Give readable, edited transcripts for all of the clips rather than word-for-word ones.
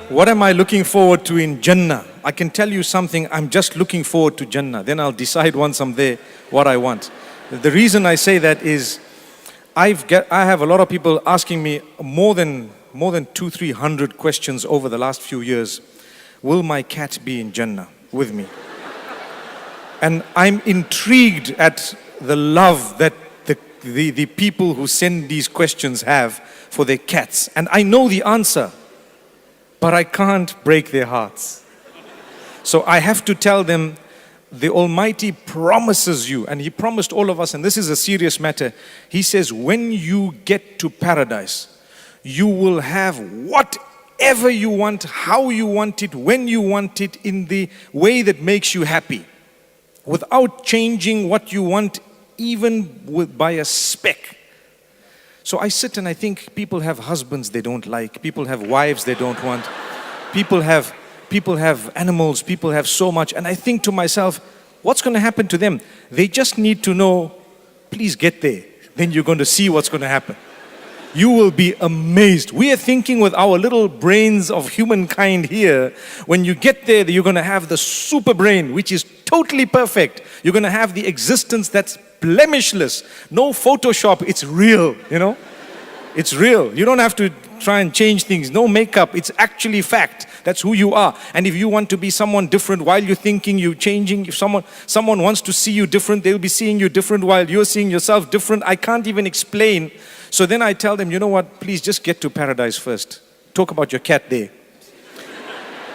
What am I looking forward to in Jannah? I can tell you something, I'm just looking forward to Jannah. Then I'll decide once I'm there what I want. The reason I say that is, I have a lot of people asking me more than 200-300 questions over the last few years. Will my cat be in Jannah with me? And I'm intrigued at the love that the people who send these questions have for their cats. And I know the answer, but I can't break their hearts. So I have to tell them, the Almighty promises you, and He promised all of us, and this is a serious matter. He says, when you get to paradise, you will have whatever you want, how you want it, when you want it, in the way that makes you happy, without changing what you want, even by a speck. So I sit and I think, people have husbands they don't like, people have wives they don't want, people have animals, people have so much, and I think to myself, what's going to happen to them? They just need to know, please get there, then you're going to see what's going to happen. You will be amazed. We are thinking with our little brains of humankind here, when you get there, you're going to have the super brain, which is totally perfect. You're going to have the existence that's blemishless. No Photoshop, it's real, you know. It's real. You don't have to try and change things. No makeup, it's actually fact. That's who you are. And if you want to be someone different while you're thinking, you're changing. If someone wants to see you different, they'll be seeing you different while you're seeing yourself different. I can't even explain. So then I tell them, you know what, please just get to paradise first. Talk about your cat there.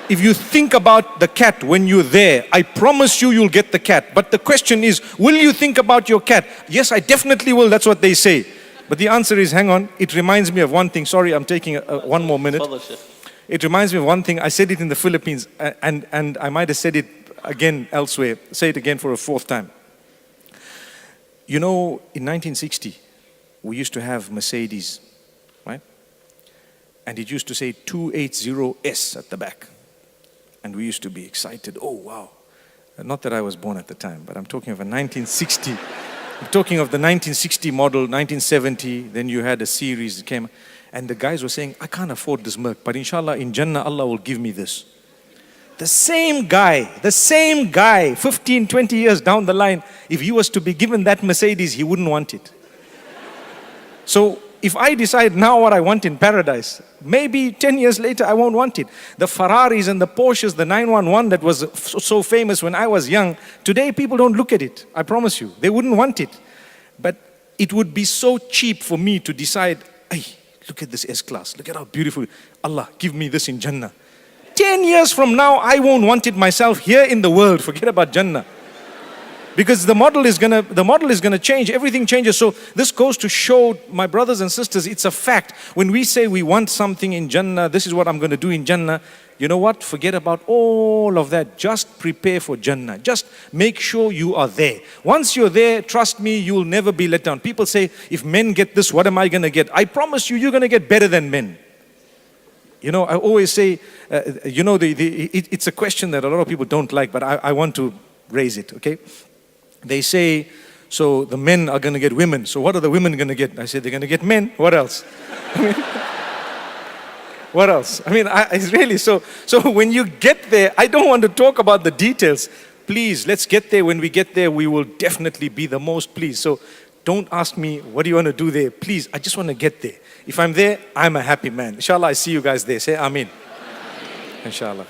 If you think about the cat when you're there, I promise you'll get the cat. But the question is, will you think about your cat? Yes, I definitely will. That's what they say. But the answer is, hang on, it reminds me of one thing. Sorry, I'm taking one more minute. It reminds me of one thing. I said it in the Philippines, and I might have said it again elsewhere. Say it again for a fourth time. You know, in 1960, we used to have Mercedes, right? And it used to say 280S at the back. And we used to be excited. Oh, wow. Not that I was born at the time, but I'm talking of a 1960. I'm talking of the 1960 model, 1970. Then you had a series that came. And the guys were saying, I can't afford this Merc, but inshallah, in Jannah, Allah will give me this. The same guy, 15, 20 years down the line, if he was to be given that Mercedes, he wouldn't want it. So if I decide now what I want in paradise, maybe 10 years later, I won't want it. The Ferraris and the Porsches, the 911 that was so famous when I was young, today people don't look at it. I promise you, they wouldn't want it. But it would be so cheap for me to decide, hey, look at this S-Class. Look at how beautiful. Allah, give me this in Jannah. 10 years from now, I won't want it myself here in the world. Forget about Jannah. Because the model is gonna change. Everything changes. So this goes to show, my brothers and sisters, it's a fact. When we say we want something in Jannah, this is what I'm going to do in Jannah. You know what? Forget about all of that. Just prepare for Jannah. Just make sure you are there. Once you're there, trust me, you'll never be let down. People say, if men get this, what am I going to get? I promise you, you're going to get better than men. You know, I always say, it's a question that a lot of people don't like, but I want to raise it, okay? They say, so the men are going to get women. So what are the women going to get? I say, they're going to get men. What else? What else? I mean, it's really so when you get there, I don't want to talk about the details. Please, let's get there. When we get there, we will definitely be the most pleased. So don't ask me, what do you want to do there? Please, I just want to get there. If I'm there, I'm a happy man. Inshallah, I see you guys there. Say Ameen. Inshallah.